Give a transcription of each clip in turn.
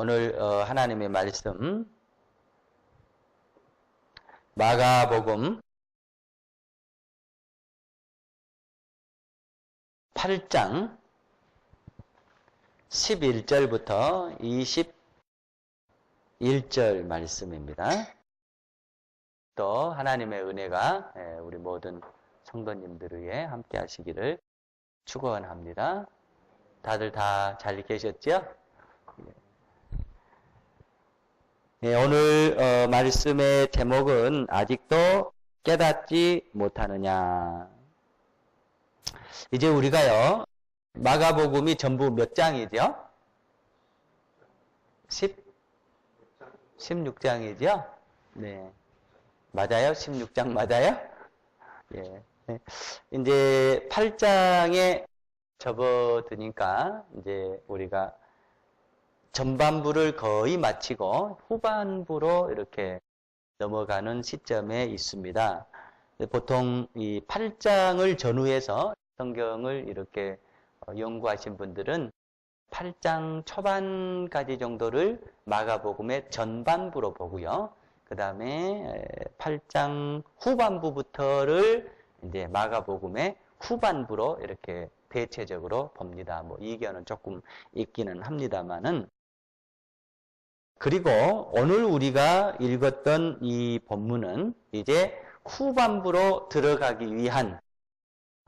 오늘 하나님의 말씀 마가복음 8장 11절부터 21절 말씀입니다. 또 하나님의 은혜가 우리 모든 성도님들 위해 함께 하시기를 축원합니다. 다들 다 잘 계셨죠? 네, 오늘 말씀의 제목은 아직도 깨닫지 못하느냐. 이제 우리가요, 마가복음이 전부 몇 장이죠? 16장이죠? 네. 맞아요? 16장 맞아요? 예. 네. 이제 8장에 접어드니까 이제 우리가 전반부를 거의 마치고 후반부로 이렇게 넘어가는 시점에 있습니다. 보통 이 8장을 전후해서 성경을 이렇게 연구하신 분들은 8장 초반까지 정도를 마가복음의 전반부로 보고요. 그 다음에 8장 후반부부터를 이제 마가복음의 후반부로 이렇게 대체적으로 봅니다. 뭐 이견은 조금 있기는 합니다만은. 그리고 오늘 우리가 읽었던 이 본문은 이제 후반부로 들어가기 위한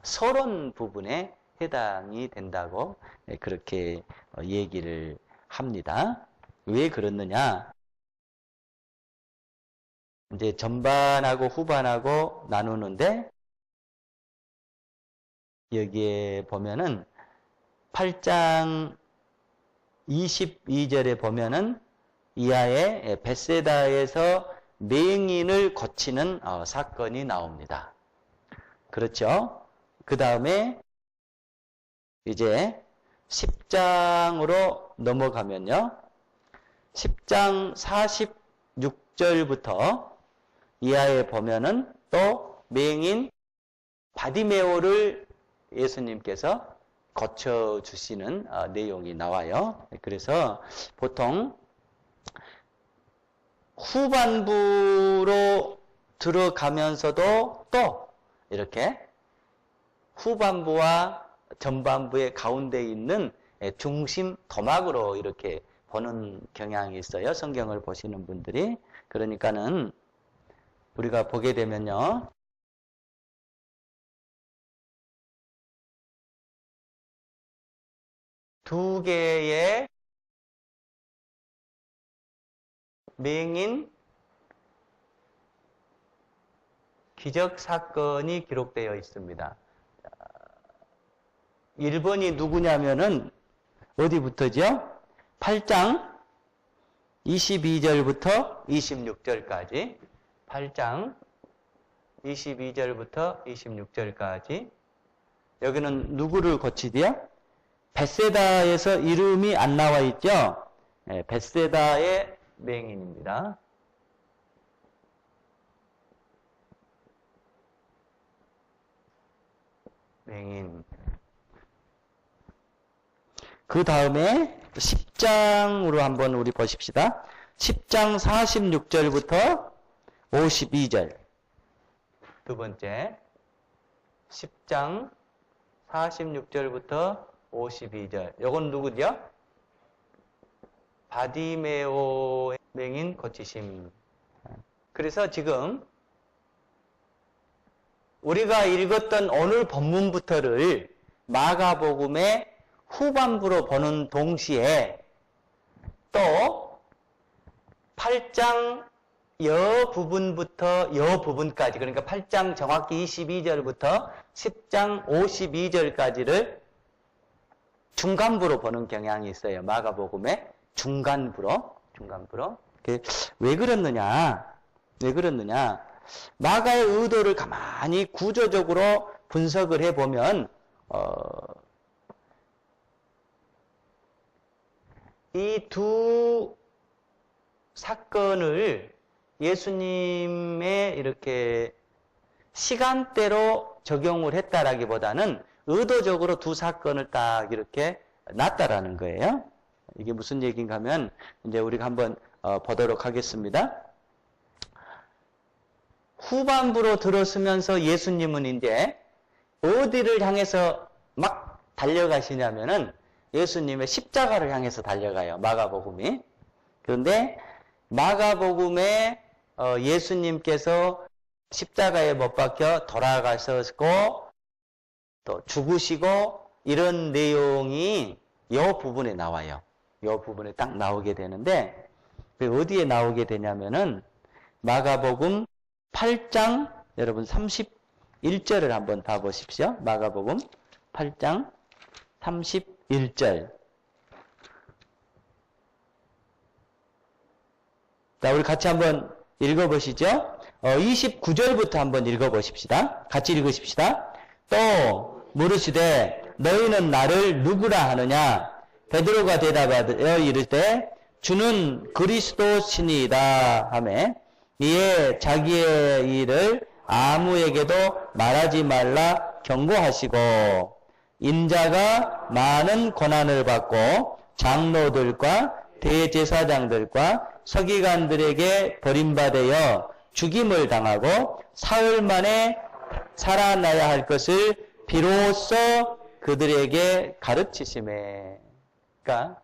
서론 부분에 해당이 된다고 그렇게 얘기를 합니다. 왜 그렇느냐? 이제 전반하고 후반하고 나누는데 여기에 보면은 8장 22절에 보면은 이하에 벳세다에서 맹인을 고치는 사건이 나옵니다. 그렇죠? 그 다음에 이제 10장으로 넘어가면요. 10장 46절부터 이하에 보면은 또 맹인 바디메오를 예수님께서 고쳐주시는 내용이 나와요. 그래서 보통 후반부로 들어가면서도 또 이렇게 후반부와 전반부의 가운데 있는 중심 토막으로 이렇게 보는 경향이 있어요. 성경을 보시는 분들이. 그러니까는 우리가 보게 되면요. 두 개의 맹인 기적 사건이 기록되어 있습니다. 1번이 누구냐면은 어디부터죠? 8장 22절부터 26절까지 8장 22절부터 26절까지 여기는 누구를 고치디요? 벳세다에서 이름이 안 나와 있죠? 네, 벳세다의 맹인입니다. 맹인. 그 다음에 10장으로 한번 우리 보십시다. 10장 46절부터 52절. 두 번째. 10장 46절부터 52절. 요건 누구죠? 바디메오 맹인 고치심. 그래서 지금 우리가 읽었던 오늘 본문부터를 마가복음의 후반부로 보는 동시에 또 8장 여 부분부터 여 부분까지, 그러니까 8장 정확히 22절부터 10장 52절까지를 중간부로 보는 경향이 있어요. 마가복음의 중간부로. 왜 그렇느냐? 마가의 의도를 가만히 구조적으로 분석을 해보면 이 두 사건을 예수님의 이렇게 시간대로 적용을 했다라기보다는 의도적으로 두 사건을 딱 이렇게 놨다라는 거예요. 이게 무슨 얘기인가 하면 이제 우리가 한번 보도록 하겠습니다. 후반부로 들어서면서 예수님은 이제 어디를 향해서 막 달려가시냐면은 예수님의 십자가를 향해서 달려가요. 마가복음이. 그런데 마가복음에 예수님께서 십자가에 못 박혀 돌아가셨고 또 죽으시고 이런 내용이 이 부분에 나와요. 이 부분에 딱 나오게 되는데 어디에 나오게 되냐면은 마가복음 8장 여러분 31절을 한번 봐보십시오. 마가복음 8장 31절. 자, 우리 같이 한번 읽어보시죠. 29절부터 한번 읽어보십시다. 같이 읽으십시다. 또 물으시되 너희는 나를 누구라 하느냐? 베드로가 대답하여 이르되 주는 그리스도시니이다 하매 이에 자기의 일을 아무에게도 말하지 말라 경고하시고 인자가 많은 고난을 받고 장로들과 대제사장들과 서기관들에게 버림받아 죽임을 당하고 사흘 만에 살아나야 할 것을 비로소 그들에게 가르치시매. 그러니까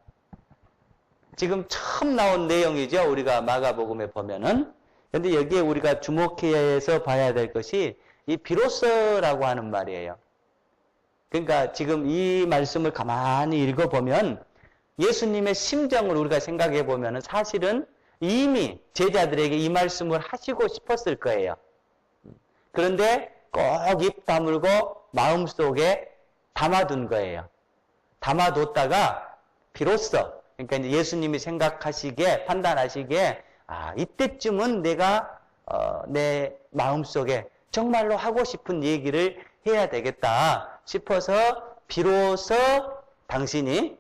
지금 처음 나온 내용이죠. 우리가 마가복음에 보면은. 근데 여기에 우리가 주목해서 봐야 될 것이 이 비로소라고 하는 말이에요. 그러니까 지금 이 말씀을 가만히 읽어보면 예수님의 심정을 우리가 생각해 보면은 사실은 이미 제자들에게 이 말씀을 하시고 싶었을 거예요. 그런데 꼭 입 다물고 마음속에 담아둔 거예요. 담아뒀다가 비로소 그러니까 이제 예수님이 생각하시기에 판단하시기에 이때쯤은 내가 내 마음속에 정말로 하고 싶은 얘기를 해야 되겠다 싶어서 비로소 당신이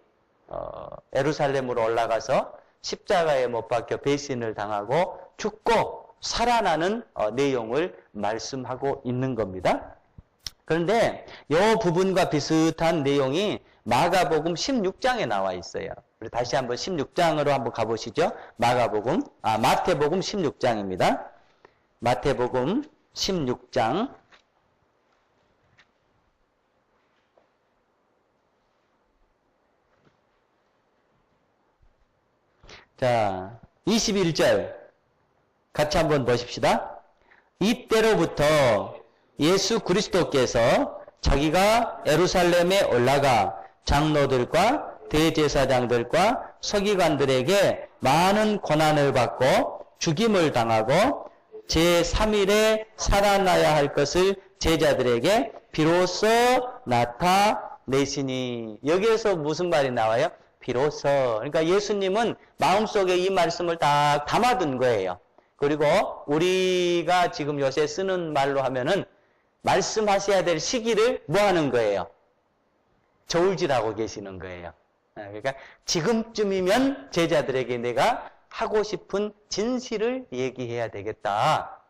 예루살렘으로 올라가서 십자가에 못 박혀 배신을 당하고 죽고 살아나는 내용을 말씀하고 있는 겁니다. 그런데 이 부분과 비슷한 내용이 마가복음 16장에 나와 있어요. 우리 다시 한번 16장으로 한번 가보시죠. 마태복음 16장입니다. 마태복음 16장. 자, 21절. 같이 한번 보십시다. 이때로부터 예수 그리스도께서 자기가 예루살렘에 올라가 장로들과 대제사장들과 서기관들에게 많은 고난을 받고 죽임을 당하고 제3일에 살아나야 할 것을 제자들에게 비로소 나타내시니. 여기에서 무슨 말이 나와요? 비로소. 그러니까 예수님은 마음속에 이 말씀을 딱 담아둔 거예요. 그리고 우리가 지금 요새 쓰는 말로 하면은 말씀하셔야 될 시기를 뭐 하는 거예요? 저울질하고 계시는 거예요. 그러니까 지금쯤이면 제자들에게 내가 하고 싶은 진실을 얘기해야 되겠다.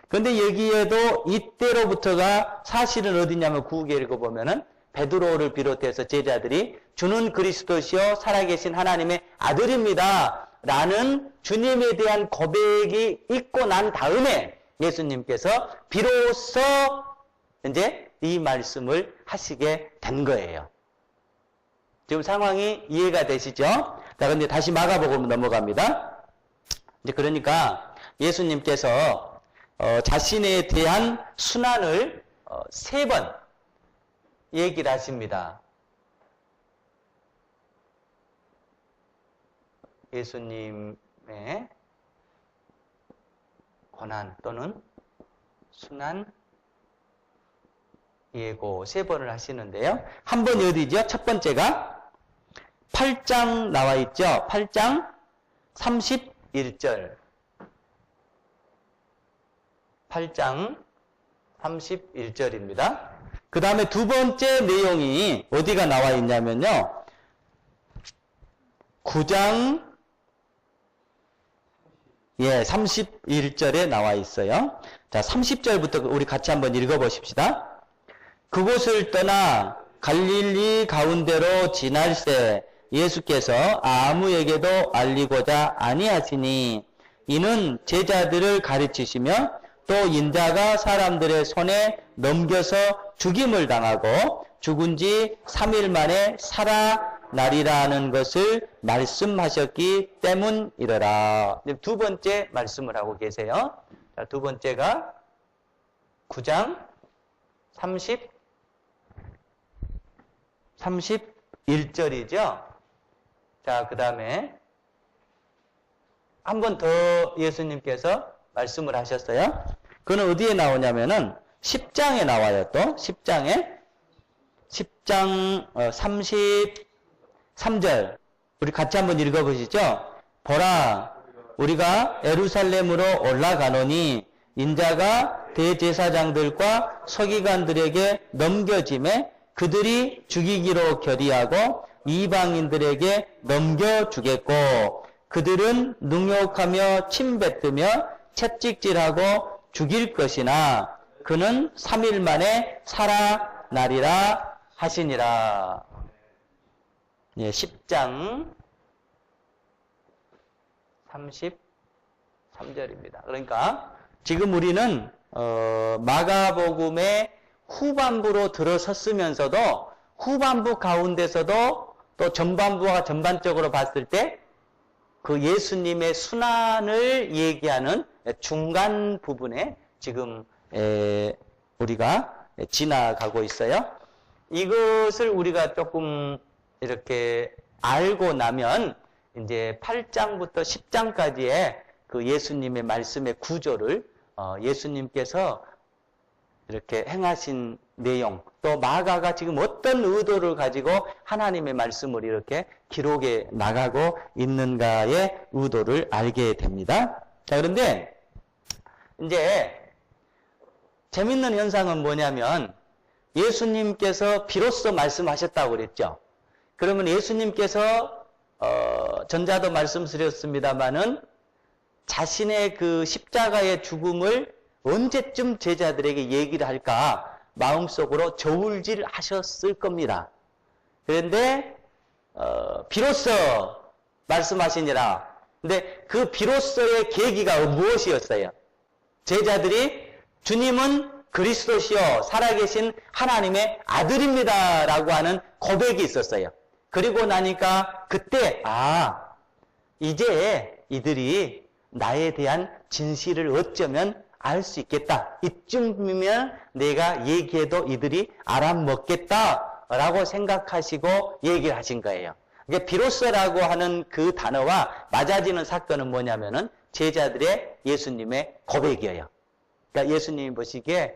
그런데 여기에도 이때로부터가 사실은 어디냐면 구우게 읽어보면은 베드로를 비롯해서 제자들이 주는 그리스도시요 살아계신 하나님의 아들입니다 라는 주님에 대한 고백이 있고 난 다음에 예수님께서 비로소 이제 이 말씀을 하시게 된 거예요. 지금 상황이 이해가 되시죠? 자, 그런데 다시 마가복음 넘어갑니다. 이제 그러니까 예수님께서 자신에 대한 순환을 3번 얘기를 하십니다. 예수님의 고난 또는 순환 예고 3번을 하시는데요. 한 번이 어디죠? 첫 번째가 8장 나와 있죠. 8장 31절. 8장 31절입니다. 그 다음에 두 번째 내용이 어디가 나와 있냐면요. 9장 31절에 나와 있어요. 자, 30절부터 우리 같이 한번 읽어보십시다. 그곳을 떠나 갈릴리 가운데로 지날새 예수께서 아무에게도 알리고자 아니하시니 이는 제자들을 가르치시며 또 인자가 사람들의 손에 넘겨서 죽임을 당하고 죽은 지 3일 만에 살아나리라는 것을 말씀하셨기 때문이러라. 두 번째 말씀을 하고 계세요. 자, 두 번째가 9장 31절이죠. 자, 그 다음에 한 번 더 예수님께서 말씀을 하셨어요. 그건 어디에 나오냐면은 10장에 나와요. 또 10장 33절 우리 같이 한번 읽어보시죠. 보라, 우리가 예루살렘으로 올라가노니 인자가 대제사장들과 서기관들에게 넘겨짐에 그들이 죽이기로 결의하고 이방인들에게 넘겨주겠고 그들은 능욕하며 침뱉으며 채찍질하고 죽일 것이나 그는 3일 만에 살아나리라 하시니라. 예, 10장 33절입니다. 그러니까 지금 우리는 마가복음의 후반부로 들어섰으면서도 후반부 가운데서도 또 전반부와 전반적으로 봤을 때 그 예수님의 순환을 얘기하는 중간 부분에 지금 우리가 지나가고 있어요. 이것을 우리가 조금 이렇게 알고 나면 이제 8장부터 10장까지의 그 예수님의 말씀의 구조를 예수님께서 이렇게 행하신 내용, 또 마가가 지금 어떤 의도를 가지고 하나님의 말씀을 이렇게 기록해 나가고 있는가의 의도를 알게 됩니다. 자, 그런데 이제 재밌는 현상은 뭐냐면 예수님께서 비로소 말씀하셨다고 그랬죠. 그러면 예수님께서 전자도 말씀드렸습니다마는 자신의 그 십자가의 죽음을 언제쯤 제자들에게 얘기를 할까 마음속으로 저울질 하셨을 겁니다. 그런데 비로소 말씀하시니라. 근데 그 비로소의 계기가 무엇이었어요? 제자들이 주님은 그리스도시요 살아계신 하나님의 아들입니다 라고 하는 고백이 있었어요. 그리고 나니까 그때 이제 이들이 나에 대한 진실을 어쩌면 알 수 있겠다. 이쯤이면 내가 얘기해도 이들이 알아먹겠다라고 생각하시고 얘기를 하신 거예요. 그러니까 비로소라고 하는 그 단어와 맞아지는 사건은 뭐냐면은 제자들의 예수님의 고백이에요. 그러니까 예수님이 보시기에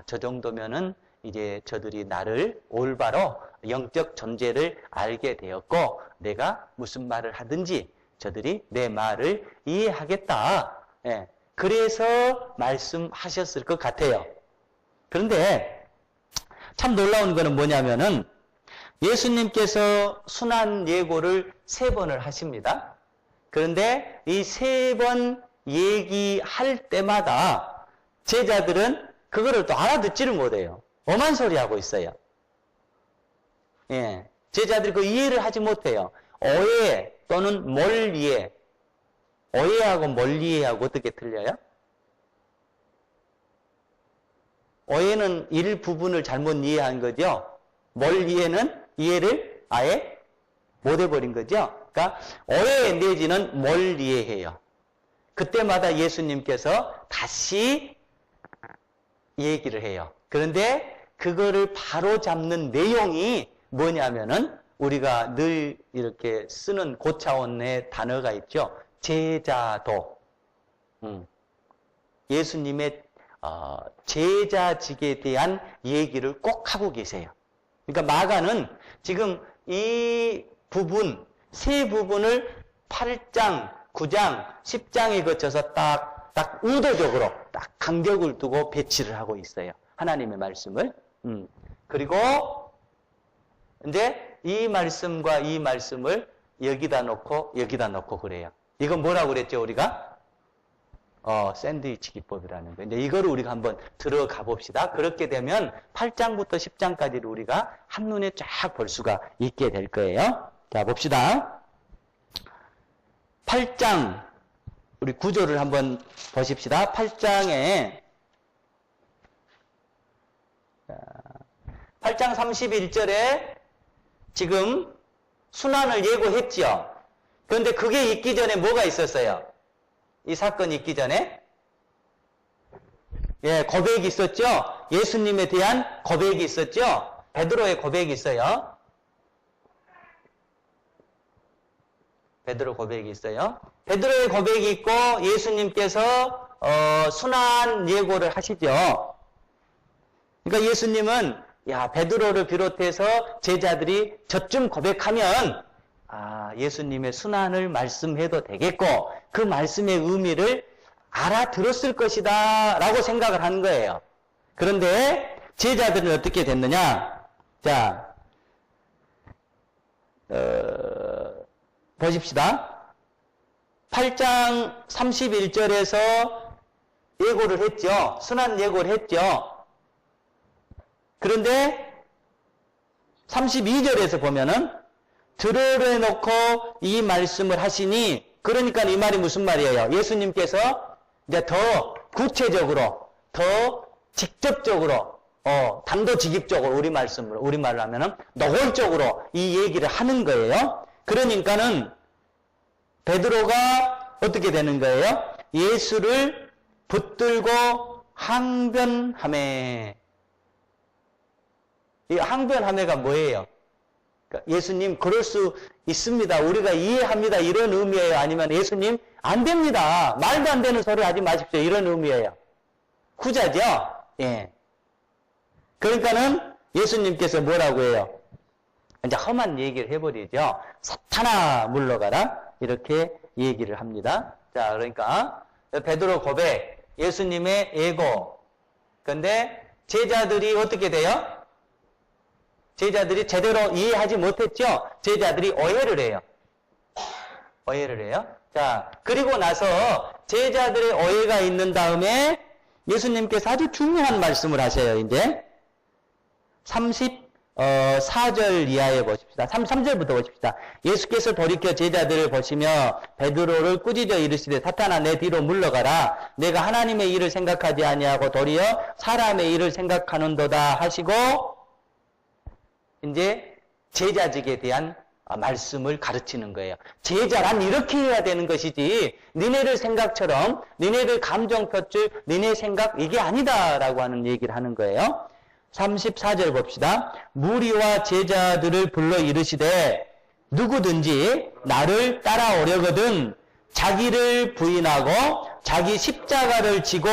저 정도면은 이제 저들이 나를 올바로 영적 존재를 알게 되었고 내가 무슨 말을 하든지 저들이 내 말을 이해하겠다. 예. 그래서 말씀하셨을 것 같아요. 그런데 참 놀라운 거는 뭐냐면은 예수님께서 순환 예고를 3번을 하십니다. 그런데 이 3번 얘기할 때마다 제자들은 그거를 또 알아듣지를 못해요. 엄한 소리 하고 있어요. 예. 제자들이 그 이해를 하지 못해요. 오해 또는 뭘 이해. 오해하고 뭘 이해하고 어떻게 틀려요? 오해는 일부분을 잘못 이해한 거죠. 뭘 이해는 이해를 아예 못 해버린 거죠. 그러니까 오해 내지는 뭘 이해해요. 그때마다 예수님께서 다시 얘기를 해요. 그런데 그거를 바로 잡는 내용이 뭐냐면은 우리가 늘 이렇게 쓰는 고차원의 단어가 있죠. 제자도. 예수님의 제자직에 대한 얘기를 꼭 하고 계세요. 그러니까 마가는 지금 이 부분, 3부분을 8장, 9장, 10장에 거쳐서 딱 의도적으로 딱 간격을 두고 배치를 하고 있어요. 하나님의 말씀을. 그리고 이제 이 말씀과 이 말씀을 여기다 놓고 그래요. 이건 뭐라고 그랬죠, 우리가? 샌드위치 기법이라는 거. 이제 이거를 우리가 한번 들어가 봅시다. 그렇게 되면 8장부터 10장까지를 우리가 한눈에 쫙 볼 수가 있게 될 거예요. 자, 봅시다. 8장, 우리 구조를 한번 보십시다. 8장에, 8장 31절에 지금 순환을 예고했죠. 그런데 그게 있기 전에 뭐가 있었어요? 이 사건이 있기 전에? 예, 고백이 있었죠? 예수님에 대한 고백이 있었죠? 베드로의 고백이 있어요. 베드로 고백이 있어요. 베드로의 고백이 있고 예수님께서 순환 예고를 하시죠. 그러니까 예수님은 베드로를 비롯해서 제자들이 저쯤 고백하면 예수님의 순환을 말씀해도 되겠고 그 말씀의 의미를 알아들었을 것이다 라고 생각을 한 거예요. 그런데 제자들은 어떻게 됐느냐? 자, 보십시다. 8장 31절에서 예고를 했죠. 순환 예고를 했죠. 그런데 32절에서 보면은 들으려 놓고 이 말씀을 하시니, 그러니까 이 말이 무슨 말이에요? 예수님께서 이제 더 구체적으로, 더 직접적으로, 단도직입적으로 우리말로 하면은 노골적으로 이 얘기를 하는 거예요. 그러니까는 베드로가 어떻게 되는 거예요? 예수를 붙들고 항변하매. 이 항변하매가 뭐예요? 그러니까 예수님 그럴 수 있습니다. 우리가 이해합니다. 이런 의미예요. 아니면 예수님 안 됩니다. 말도 안 되는 소리 하지 마십시오. 이런 의미예요. 후자죠? 예. 그러니까는 예수님께서 뭐라고 해요? 이제 험한 얘기를 해버리죠. 사탄아 물러가라. 이렇게 얘기를 합니다. 자, 그러니까 베드로 고백, 예수님의 예고. 근데 제자들이 어떻게 돼요? 제자들이 제대로 이해하지 못했죠? 제자들이 오해를 해요. 오해를 해요. 자, 그리고 나서 제자들의 오해가 있는 다음에 예수님께서 아주 중요한 말씀을 하셔요, 이제. 34절 이하에 보십시다. 33절부터 보십시다. 예수께서 돌이켜 제자들을 보시며 베드로를 꾸짖어 이르시되 사탄아 내 뒤로 물러가라. 내가 하나님의 일을 생각하지 아니하고 도리어 사람의 일을 생각하는도다 하시고 이제 제자직에 대한 말씀을 가르치는 거예요. 제자란 이렇게 해야 되는 것이지 니네들 생각처럼 니네들 감정 표출, 니네 생각 이게 아니다라고 하는 얘기를 하는 거예요. 34절 봅시다. 무리와 제자들을 불러 이르시되 누구든지 나를 따라오려거든 자기를 부인하고 자기 십자가를 지고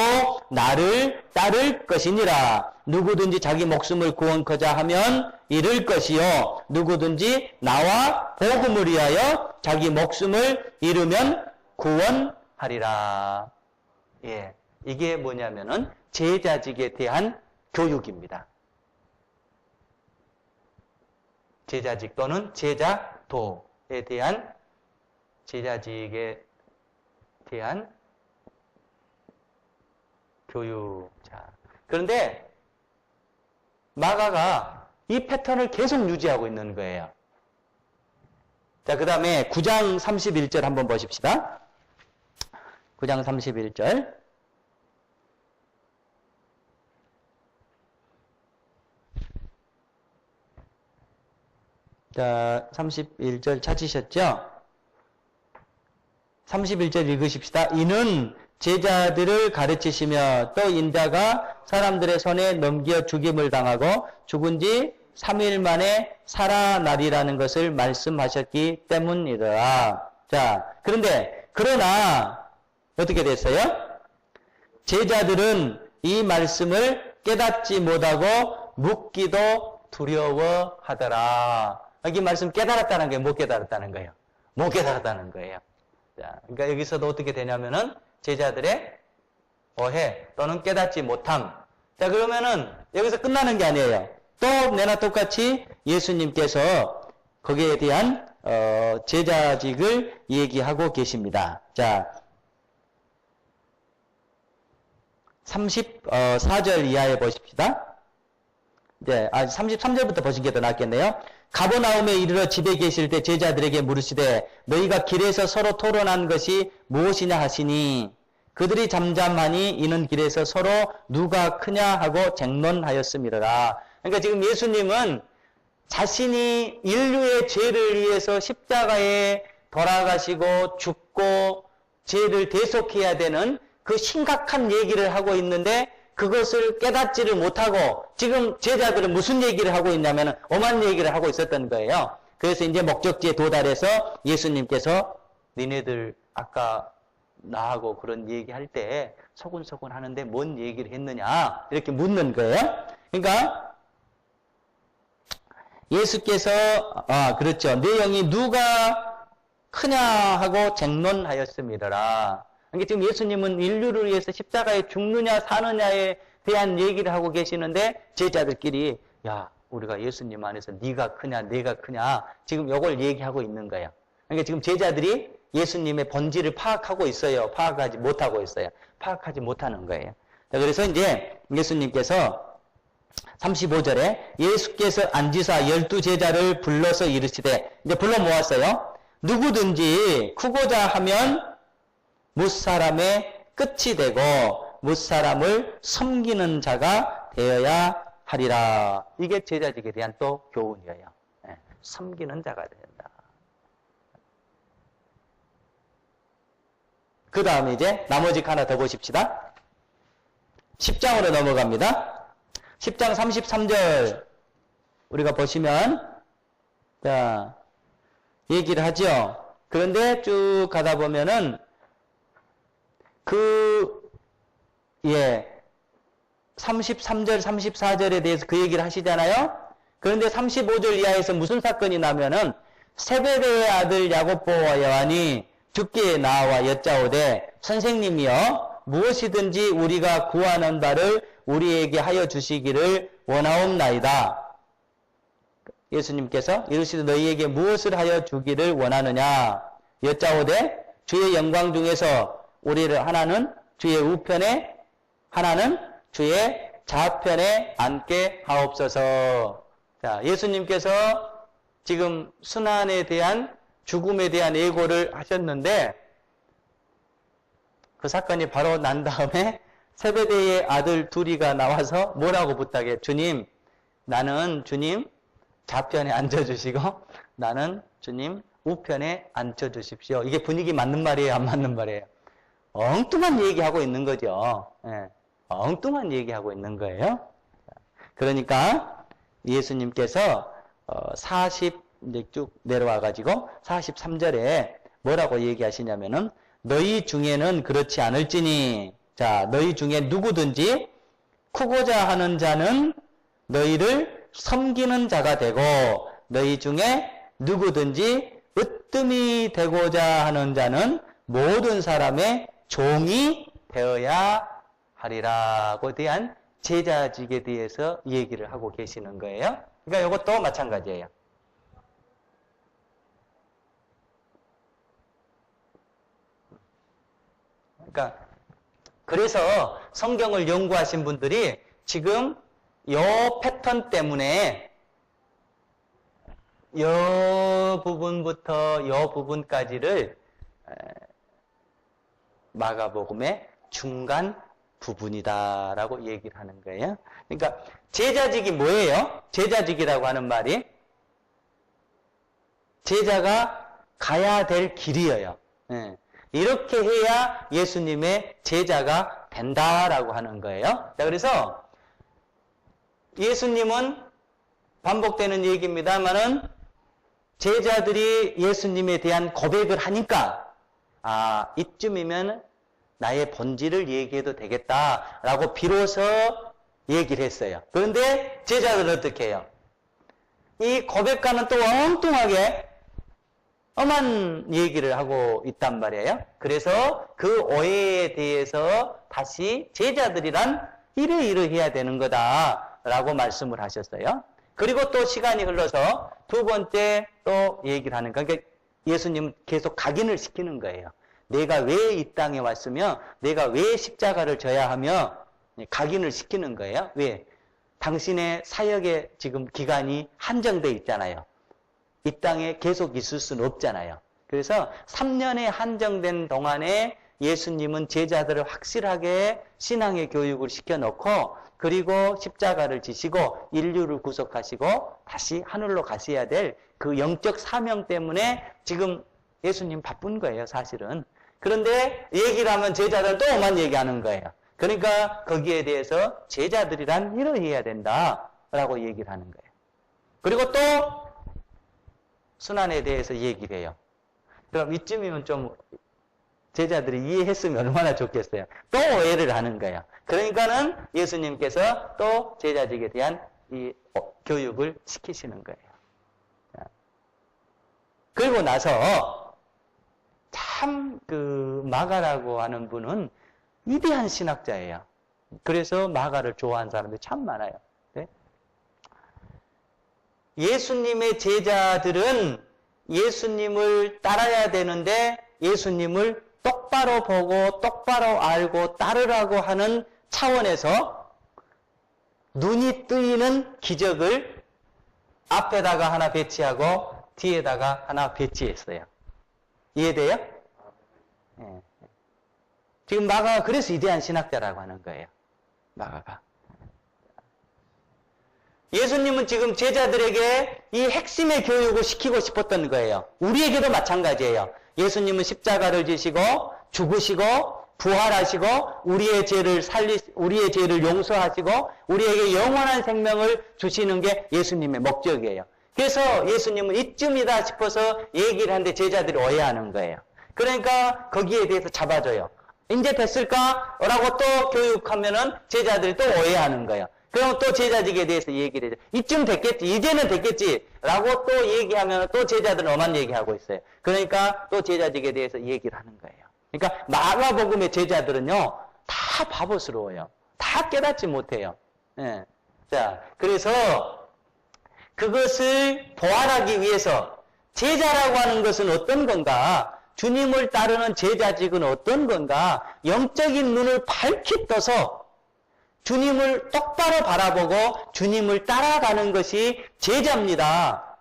나를 따를 것이니라. 누구든지 자기 목숨을 구원코자 하면 잃을 것이요 누구든지 나와 복음을 위하여 자기 목숨을 잃으면 구원하리라. 예, 이게 뭐냐면은 제자직에 대한 교육입니다. 제자직 또는 제자도에 대한 제자직에 대한 교육. 자, 그런데 마가가 이 패턴을 계속 유지하고 있는 거예요. 자, 그 다음에 9장 31절 한번 보십시다. 9장 31절. 자, 31절 찾으셨죠? 31절 읽으십시다. 이는 제자들을 가르치시며 또 인자가 사람들의 손에 넘겨 죽임을 당하고 죽은 지 3일 만에 살아나리라는 것을 말씀하셨기 때문이더라. 자, 그러나 어떻게 됐어요? 제자들은 이 말씀을 깨닫지 못하고 묻기도 두려워하더라. 여기 말씀 깨달았다는 게 못 깨달았다는 거예요. 못 깨달았다는 거예요. 자, 그러니까 여기서도 어떻게 되냐면은 제자들의 오해 또는 깨닫지 못함. 자, 그러면은 여기서 끝나는 게 아니에요. 또 내나 똑같이 예수님께서 거기에 대한 제자직을 얘기하고 계십니다. 자, 34절 이하에 보십시다. 이제 33절부터 보신 게 더 낫겠네요. 가버나움에 이르러 집에 계실 때 제자들에게 물으시되 너희가 길에서 서로 토론한 것이 무엇이냐 하시니 그들이 잠잠하니 이는 길에서 서로 누가 크냐 하고 쟁론하였음이라. 그러니까 지금 예수님은 자신이 인류의 죄를 위해서 십자가에 돌아가시고 죽고 죄를 대속해야 되는 그 심각한 얘기를 하고 있는데 그것을 깨닫지를 못하고 지금 제자들은 무슨 얘기를 하고 있냐면 엄한 얘기를 하고 있었던 거예요. 그래서 이제 목적지에 도달해서 예수님께서 니네들 아까 나하고 그런 얘기할 때 소근소근 하는데 뭔 얘기를 했느냐 이렇게 묻는 거예요. 그러니까 예수께서 그렇죠. 내용이 누가 크냐 하고 쟁론하였음이라. 그러니까 지금 예수님은 인류를 위해서 십자가에 죽느냐 사느냐에 대한 얘기를 하고 계시는데 제자들끼리 야 우리가 예수님 안에서 네가 크냐 내가 크냐 지금 이걸 얘기하고 있는 거예요. 그러니까 지금 제자들이 예수님의 본질을 파악하고 있어요. 파악하지 못하고 있어요. 파악하지 못하는 거예요. 자, 그래서 이제 예수님께서 35절에 예수께서 앉으사 12제자를 불러서 이르시되 이제 불러 모았어요. 누구든지 크고자 하면 무사람의 끝이 되고 무사람을 섬기는 자가 되어야 하리라. 이게 제자직에 대한 또 교훈이에요. 네, 섬기는 자가 된다. 그 다음에 이제 나머지 하나 더 보십시다. 10장으로 넘어갑니다. 10장 33절 우리가 보시면 자 얘기를 하죠. 그런데 쭉 가다 보면은 33절 34절에 대해서 그 얘기를 하시잖아요. 그런데 35절 이하에서 무슨 사건이 나면은 세베대의 아들 야고보와 요한이 주께 나와 여짜오되 선생님이여 무엇이든지 우리가 구하는 바를 우리에게 하여 주시기를 원하옵나이다. 예수님께서 이르시되 너희에게 무엇을 하여 주기를 원하느냐 여짜오되 주의 영광 중에서 우리를 하나는 주의 우편에 하나는 주의 좌편에 앉게 하옵소서. 자, 예수님께서 지금 순환에 대한 죽음에 대한 예고를 하셨는데 그 사건이 바로 난 다음에 세베대의 아들 둘이가 나와서 뭐라고 부탁해? 주님, 나는 주님 좌편에 앉아주시고 나는 주님 우편에 앉혀주십시오. 이게 분위기 맞는 말이에요? 안 맞는 말이에요? 엉뚱한 얘기하고 있는 거죠. 예, 엉뚱한 얘기하고 있는 거예요. 그러니까 예수님께서 이제 쭉 내려와가지고 43절에 뭐라고 얘기하시냐면은 너희 중에는 그렇지 않을지니 자 너희 중에 누구든지 크고자 하는 자는 너희를 섬기는 자가 되고 너희 중에 누구든지 으뜸이 되고자 하는 자는 모든 사람의 종이 되어야 하리라고 대한 제자직에 대해서 얘기를 하고 계시는 거예요. 그러니까 이것도 마찬가지예요. 그러니까 그래서 성경을 연구하신 분들이 지금 이 패턴 때문에 이 부분부터 이 부분까지를 마가복음의 중간 부분이다라고 얘기를 하는 거예요. 그러니까 제자직이 뭐예요? 제자직이라고 하는 말이 제자가 가야 될 길이에요. 이렇게 해야 예수님의 제자가 된다라고 하는 거예요. 자, 그래서 예수님은 반복되는 얘기입니다만은 제자들이 예수님에 대한 고백을 하니까 이쯤이면 나의 본질을 얘기해도 되겠다라고 비로소 얘기를 했어요. 그런데 제자들은 어떻게 해요? 이 고백과는 또 엉뚱하게 엄한 얘기를 하고 있단 말이에요. 그래서 그 오해에 대해서 다시 제자들이란 이러이러해야 되는 거다라고 말씀을 하셨어요. 그리고 또 시간이 흘러서 두 번째 또 얘기를 하는 거예요. 그러니까 예수님은 계속 각인을 시키는 거예요. 내가 왜 이 땅에 왔으며 내가 왜 십자가를 져야 하며 각인을 시키는 거예요. 왜? 당신의 사역의 지금 기간이 한정돼 있잖아요. 이 땅에 계속 있을 수는 없잖아요. 그래서 3년에 한정된 동안에 예수님은 제자들을 확실하게 신앙의 교육을 시켜놓고 그리고 십자가를 지시고 인류를 구속하시고 다시 하늘로 가셔야 될 그 영적 사명 때문에 지금 예수님 바쁜 거예요, 사실은. 그런데 얘기를 하면 제자들 또 오만 얘기하는 거예요. 그러니까 거기에 대해서 제자들이란 이러해야 된다라고 얘기를 하는 거예요. 그리고 또 순환에 대해서 얘기를 해요. 그럼 이쯤이면 좀 제자들이 이해했으면 얼마나 좋겠어요. 또 오해를 하는 거예요. 그러니까는 예수님께서 또 제자직에 대한 이 교육을 시키시는 거예요. 그리고 나서 참 그 마가라고 하는 분은 위대한 신학자예요. 그래서 마가를 좋아하는 사람들이 참 많아요. 네? 예수님의 제자들은 예수님을 따라야 되는데 예수님을 똑바로 보고 똑바로 알고 따르라고 하는 차원에서 눈이 뜨이는 기적을 앞에다가 하나 배치하고 뒤에다가 하나 배치했어요. 이해돼요? 네. 지금 마가가 그래서 위대한 신학자라고 하는 거예요. 마가가. 예수님은 지금 제자들에게 이 핵심의 교육을 시키고 싶었던 거예요. 우리에게도 마찬가지예요. 예수님은 십자가를 지시고 죽으시고 부활하시고 우리의 죄를 용서하시고 우리에게 영원한 생명을 주시는 게 예수님의 목적이에요. 그래서 예수님은 이쯤이다 싶어서 얘기를 하는데 제자들이 오해하는 거예요. 그러니까 거기에 대해서 잡아줘요. 이제 됐을까? 라고 또 교육하면은 제자들이 또 오해하는 거예요. 그럼 또 제자직에 대해서 얘기를 해요. 이쯤 됐겠지, 이제는 됐겠지, 라고 또 얘기하면 또 제자들은 엄한 얘기하고 있어요. 그러니까 또 제자직에 대해서 얘기를 하는 거예요. 그러니까 마가복음의 제자들은요, 다 바보스러워요. 다 깨닫지 못해요. 예. 자, 그래서 그것을 보완하기 위해서 제자라고 하는 것은 어떤 건가? 주님을 따르는 제자직은 어떤 건가? 영적인 눈을 밝히 떠서 주님을 똑바로 바라보고 주님을 따라가는 것이 제자입니다.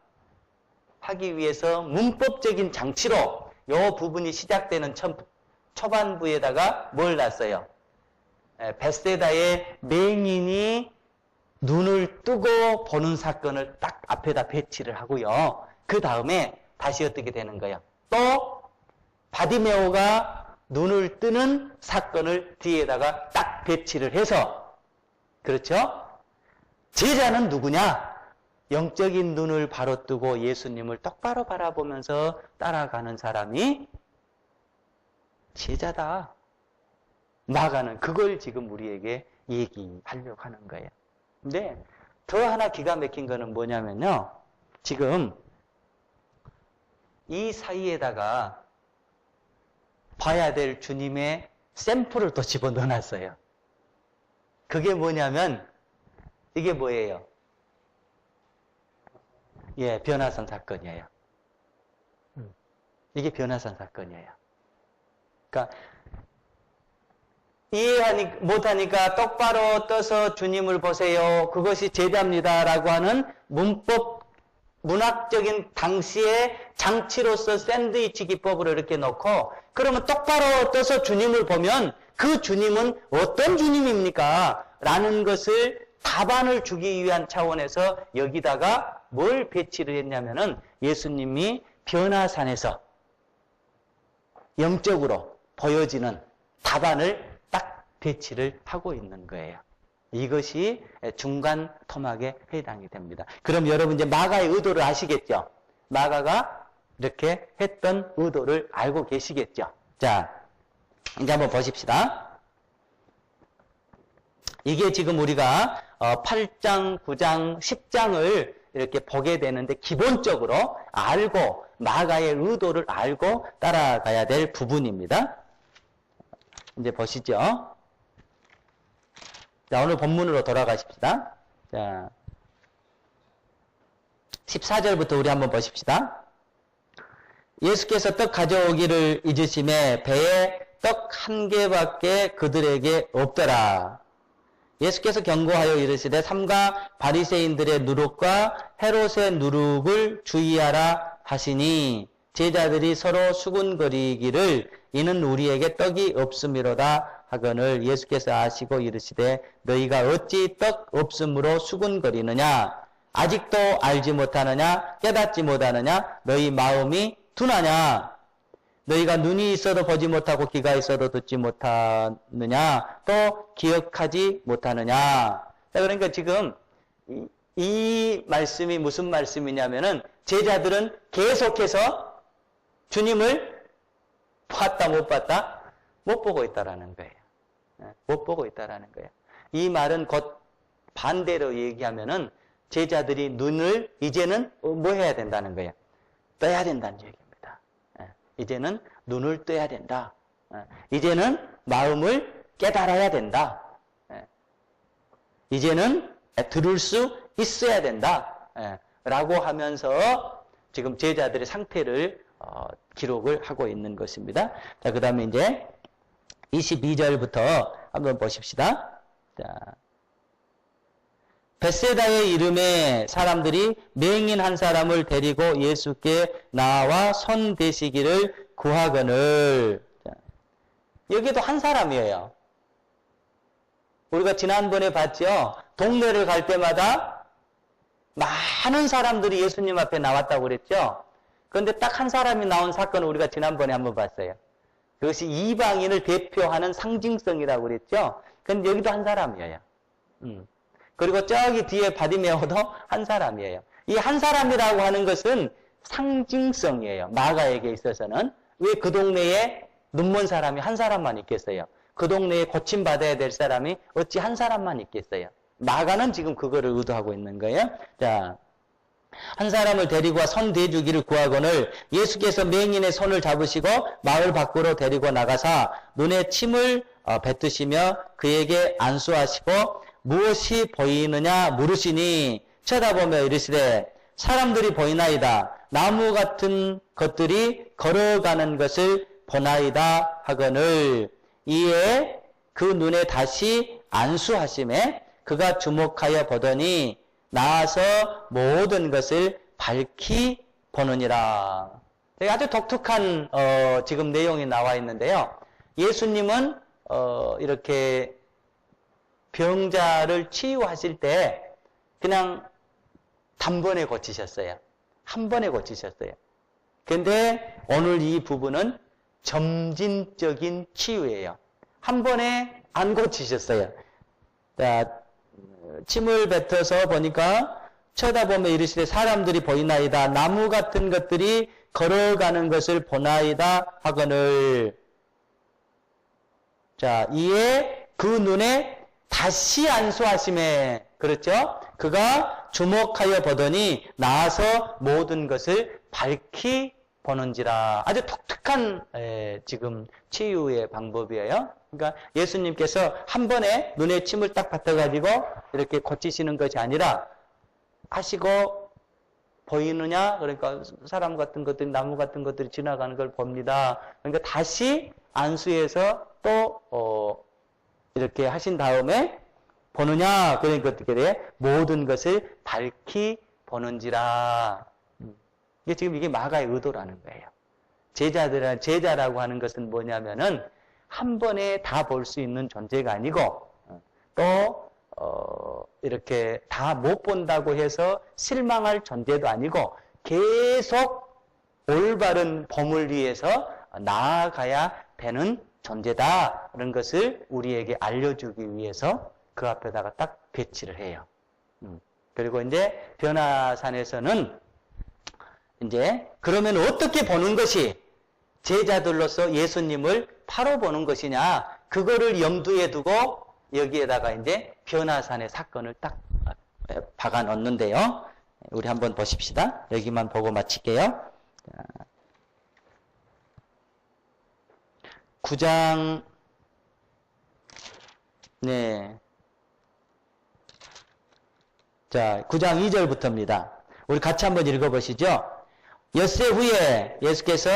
하기 위해서 문법적인 장치로 이 부분이 시작되는 초반부에다가 뭘 놨어요? 베세다의 맹인이 눈을 뜨고 보는 사건을 딱 앞에다 배치를 하고요. 그 다음에 다시 어떻게 되는 거예요? 또 바디메오가 눈을 뜨는 사건을 뒤에다가 딱 배치를 해서 그렇죠? 제자는 누구냐? 영적인 눈을 바로 뜨고 예수님을 똑바로 바라보면서 따라가는 사람이 제자다. 마가는 그걸 지금 우리에게 얘기하려고 하는 거예요. 근데 더 하나 기가 막힌 거는 뭐냐면요. 지금 이 사이에다가 봐야 될 주님의 샘플을 또 집어넣어놨어요. 그게 뭐냐면 이게 뭐예요? 예, 변화산 사건이에요. 이게 변화산 사건이에요. 그러니까 이해 못하니까 똑바로 떠서 주님을 보세요. 그것이 제자입니다라고 하는 문학적인 당시의 장치로서 샌드위치 기법으로 이렇게 놓고 그러면 똑바로 떠서 주님을 보면 그 주님은 어떤 주님입니까? 라는 것을 답안을 주기 위한 차원에서 여기다가 뭘 배치를 했냐면은 예수님이 변화산에서 영적으로 보여지는 답안을 딱 배치를 하고 있는 거예요. 이것이 중간 토막에 해당이 됩니다. 그럼 여러분 이제 마가의 의도를 아시겠죠? 마가가 이렇게 했던 의도를 알고 계시겠죠? 자, 이제 한번 보십시다. 이게 지금 우리가 8장, 9장, 10장을 이렇게 보게 되는데 기본적으로 알고 마가의 의도를 알고 따라가야 될 부분입니다. 이제 보시죠. 자, 오늘 본문으로 돌아가십시다. 자, 14절부터 우리 한번 보십시다. 예수께서 떡 가져오기를 잊으심에 배에 떡 한 개밖에 그들에게 없더라. 예수께서 경고하여 이르시되 삼가 바리새인들의 누룩과 헤롯의 누룩을 주의하라 하시니 제자들이 서로 수군거리기를 이는 우리에게 떡이 없음이로다 하거늘 예수께서 아시고 이르시되 너희가 어찌 떡 없음으로 수군거리느냐 아직도 알지 못하느냐 깨닫지 못하느냐 너희 마음이 둔하냐 너희가 눈이 있어도 보지 못하고 귀가 있어도 듣지 못하느냐 또 기억하지 못하느냐. 그러니까 지금 이 말씀이 무슨 말씀이냐면은 제자들은 계속해서 주님을 봤다 못 봤다? 못 보고 있다라는 거예요. 못 보고 있다라는 거예요. 이 말은 곧 반대로 얘기하면은 제자들이 눈을 이제는 뭐 해야 된다는 거예요. 떠야 된다는 얘기입니다. 이제는 눈을 떠야 된다. 이제는 마음을 깨달아야 된다. 이제는 들을 수 있어야 된다. 라고 하면서 지금 제자들의 상태를 기록을 하고 있는 것입니다. 자, 그 다음에 이제 22절부터 한번 보십시다. 자. 벳세다의 이름에 사람들이 맹인 한 사람을 데리고 예수께 나와 손 대시기를 구하거늘. 여기도 한 사람이에요. 우리가 지난번에 봤죠? 동네를 갈 때마다 많은 사람들이 예수님 앞에 나왔다고 그랬죠? 그런데 딱 한 사람이 나온 사건을 우리가 지난번에 한번 봤어요. 그것이 이방인을 대표하는 상징성이라고 그랬죠? 근데 여기도 한 사람이에요. 그리고 저기 뒤에 바디메오도 한 사람이에요. 이 한 사람이라고 하는 것은 상징성이에요. 마가에게 있어서는. 왜 그 동네에 눈먼 사람이 한 사람만 있겠어요? 그 동네에 고침받아야 될 사람이 어찌 한 사람만 있겠어요? 마가는 지금 그거를 의도하고 있는 거예요. 자, 한 사람을 데리고 와 손 대주기를 구하거늘 예수께서 맹인의 손을 잡으시고 마을 밖으로 데리고 나가사 눈에 침을 뱉으시며 그에게 안수하시고 무엇이 보이느냐 물으시니 쳐다보며 이르시되 사람들이 보이나이다. 나무 같은 것들이 걸어가는 것을 보나이다 하거늘 이에 그 눈에 다시 안수하심에 그가 주목하여 보더니 나아서 모든 것을 밝히 보느니라. 아주 독특한 지금 내용이 나와 있는데요. 예수님은 이렇게 병자를 치유하실 때 그냥 단번에 고치셨어요. 한 번에 고치셨어요. 그런데 오늘 이 부분은 점진적인 치유예요. 한 번에 안 고치셨어요. 자, 침을 뱉어서 보니까 쳐다보며 이르시되 사람들이 보이나이다. 나무 같은 것들이 걸어가는 것을 보나이다 하거늘. 자, 이에 그 눈에 다시 안수하심에 그렇죠? 그가 주목하여 보더니 나아서 모든 것을 밝히 보는지라. 아주 독특한 지금 치유의 방법이에요. 그러니까 예수님께서 한 번에 눈에 침을 딱 받아가지고 이렇게 고치시는 것이 아니라 하시고 보이느냐? 그러니까 사람 같은 것들이 나무 같은 것들이 지나가는 걸 봅니다. 그러니까 다시 안수해서 또 이렇게 하신 다음에 보느냐? 그러니까 어떻게 돼? 모든 것을 밝히 보는지라. 이게 지금 이게 마가의 의도라는 거예요. 제자라고 하는 것은 뭐냐면은 한 번에 다 볼 수 있는 존재가 아니고 또 이렇게 다 못 본다고 해서 실망할 존재도 아니고 계속 올바른 봄을 위해서 나아가야 되는 존재다. 그런 것을 우리에게 알려주기 위해서 그 앞에다가 딱 배치를 해요. 그리고 이제 변화산에서는 이제 그러면 어떻게 보는 것이 제자들로서 예수님을 바로 보는 것이냐, 그거를 염두에 두고 여기에다가 이제 변화산의 사건을 딱 박아 넣는데요. 우리 한번 보십시다. 여기만 보고 마칠게요. 9장, 네. 자, 9장 2절부터입니다. 우리 같이 한번 읽어보시죠. 엿새 후에 예수께서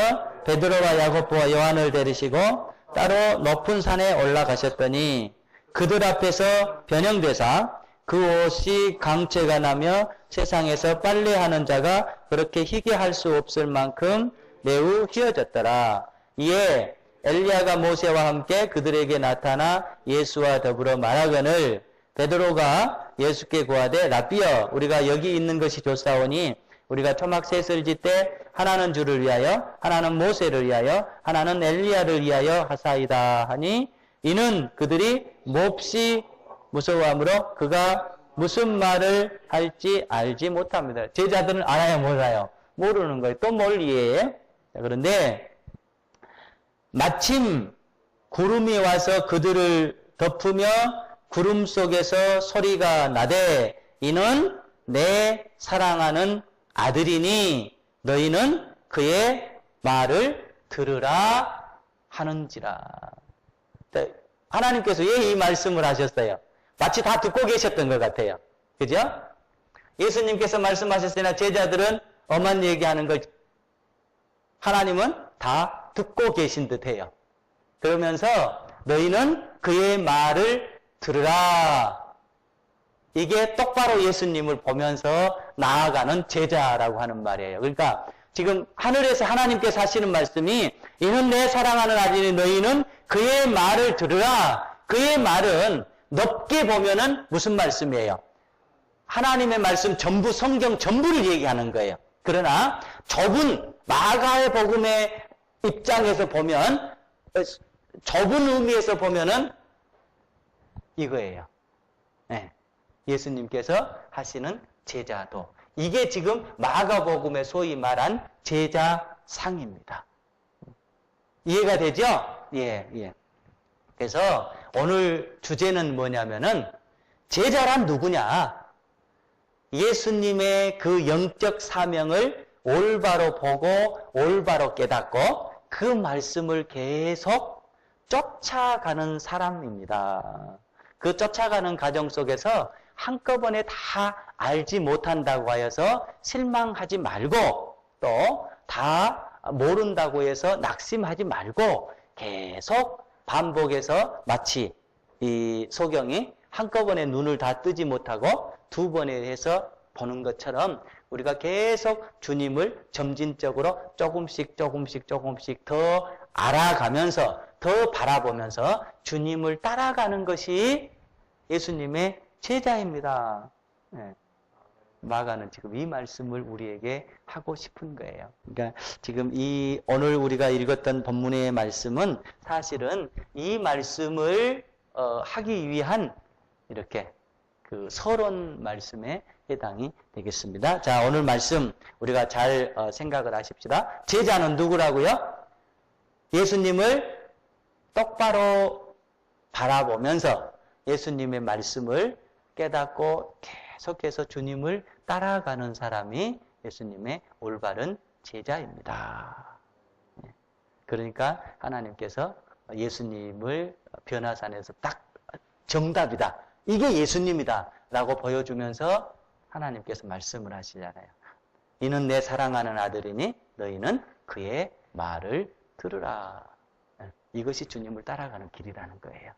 베드로와 야고보와 요한을 데리시고 따로 높은 산에 올라가셨더니 그들 앞에서 변형되사 그 옷이 강체가 나며 세상에서 빨래하는 자가 그렇게 희게 할 수 없을 만큼 매우 휘어졌더라. 이에 엘리야가 모세와 함께 그들에게 나타나 예수와 더불어 말하거늘 베드로가 예수께 구하되 라삐여 우리가 여기 있는 것이 좋사오니 우리가 토막 셋을 짓되 하나는 주를 위하여 하나는 모세를 위하여 하나는 엘리야를 위하여 하사이다 하니 이는 그들이 몹시 무서워하므로 그가 무슨 말을 할지 알지 못합니다. 제자들은 알아요, 몰라요? 모르는 거예요. 또 뭘 이해해? 그런데 마침 구름이 와서 그들을 덮으며 구름 속에서 소리가 나되 이는 내 사랑하는 아들이니 너희는 그의 말을 들으라 하는지라. 하나님께서 왜 이 말씀을 하셨어요? 마치 다 듣고 계셨던 것 같아요. 그죠? 예수님께서 말씀하셨으나 제자들은 엄한 얘기하는 걸 하나님은 다 듣고 계신 듯해요. 그러면서 너희는 그의 말을 들으라. 이게 똑바로 예수님을 보면서 나아가는 제자라고 하는 말이에요. 그러니까 지금 하늘에서 하나님께서 하시는 말씀이 이는 내 사랑하는 아들이 너희는 그의 말을 들으라. 그의 말은 넓게 보면은 무슨 말씀이에요? 하나님의 말씀 전부, 성경 전부를 얘기하는 거예요. 그러나 좁은 마가의 복음의 입장에서 보면, 좁은 의미에서 보면은 이거예요. 네. 예수님께서 하시는 제자도. 이게 지금 마가복음에 소위 말한 제자상입니다. 이해가 되죠? 예, 예. 그래서 오늘 주제는 뭐냐면은 제자란 누구냐? 예수님의 그 영적 사명을 올바로 보고 올바로 깨닫고 그 말씀을 계속 쫓아가는 사람입니다. 그 쫓아가는 과정 속에서 한꺼번에 다 알지 못한다고 하여서 실망하지 말고 또 다 모른다고 해서 낙심하지 말고 계속 반복해서 마치 이 소경이 한꺼번에 눈을 다 뜨지 못하고 두 번에 해서 보는 것처럼 우리가 계속 주님을 점진적으로 조금씩 더 알아가면서 더 바라보면서 주님을 따라가는 것이 예수님의 제자입니다. 네. 마가는 지금 이 말씀을 우리에게 하고 싶은 거예요. 그러니까 지금 오늘 우리가 읽었던 본문의 말씀은 사실은 이 말씀을 하기 위한 이렇게 그 서론 말씀에 해당이 되겠습니다. 자, 오늘 말씀 우리가 잘 생각을 하십시다. 제자는 누구라고요? 예수님을 똑바로 바라보면서 예수님의 말씀을 깨닫고 계속해서 주님을 따라가는 사람이 예수님의 올바른 제자입니다. 그러니까 하나님께서 예수님을 변화산에서 딱 정답이다. 이게 예수님이다 라고 보여주면서 하나님께서 말씀을 하시잖아요. 이는 내 사랑하는 아들이니 너희는 그의 말을 들으라. 이것이 주님을 따라가는 길이라는 거예요.